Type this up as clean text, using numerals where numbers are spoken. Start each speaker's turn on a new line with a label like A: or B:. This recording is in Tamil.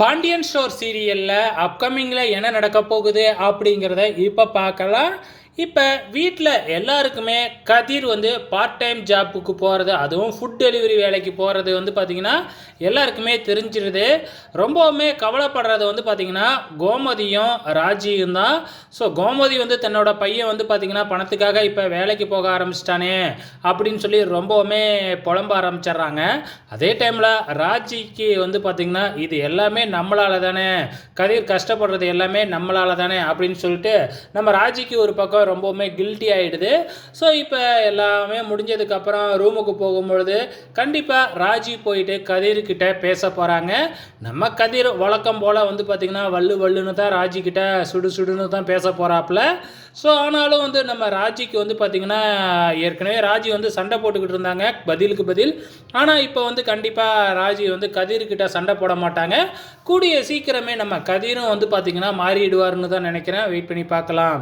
A: பாண்டியன் ஸ்டோர் சீரியலில் அப்கமிங்கில் என்ன நடக்க போகுது அப்படிங்கிறத இப்போ பார்க்கலாம். இப்போ வீட்டில் எல்லாருக்குமே கதிர் வந்து பார்ட் டைம் ஜாப்புக்கு போகிறது, அதுவும் ஃபுட் டெலிவரி வேலைக்கு போகிறது வந்து பார்த்திங்கன்னா எல்லாருக்குமே தெரிஞ்சிருது. ரொம்பவுமே கவலைப்படுறது வந்து பார்த்திங்கன்னா கோமதியும் ராஜியும் தான். ஸோ கோமதி வந்து தன்னோட பையன் வந்து பார்த்திங்கன்னா பணத்துக்காக இப்போ வேலைக்கு போக ஆரம்பிச்சிட்டானே அப்படின்னு சொல்லி ரொம்பவுமே புலம்ப ஆரம்பிச்சிட்றாங்க. அதே டைமில் ராஜிக்கு வந்து பார்த்திங்கன்னா இது எல்லாமே நம்மளால் தானே, கதிர் கஷ்டப்படுறது எல்லாமே நம்மளால் தானே அப்படின்னு சொல்லிட்டு நம்ம ராஜிக்கு ஒரு பக்கம் ரொம்பவுமே கில்ட்டி ஆகிடுது. ஸோ இப்போ எல்லாமே முடிஞ்சதுக்கப்புறம் ரூமுக்கு போகும்பொழுது கண்டிப்பாக ராஜி போயிட்டு கதிர்கிட்ட பேச போகிறாங்க. நம்ம கதிர் வழக்கம் போல் வந்து பார்த்திங்கன்னா வல்லுன்னு தான் ராஜிக்கிட்ட சுடுன்னு தான் பேச போகிறாப்புல. ஸோ ஆனாலும் வந்து நம்ம ராஜிக்கு வந்து பார்த்திங்கன்னா ஏற்கனவே ராஜி வந்து சண்டை போட்டுக்கிட்டு இருந்தாங்க பதிலுக்கு பதில். ஆனால் இப்போ வந்து கண்டிப்பாக ராஜி வந்து கதிர்கிட்ட சண்டை போட மாட்டாங்க. கூடிய சீக்கிரமே நம்ம கதிரும் வந்து பார்த்திங்கன்னா மாறிடுவார்னு தான் நினைக்கிறேன். வெயிட் பண்ணி பார்க்கலாம்.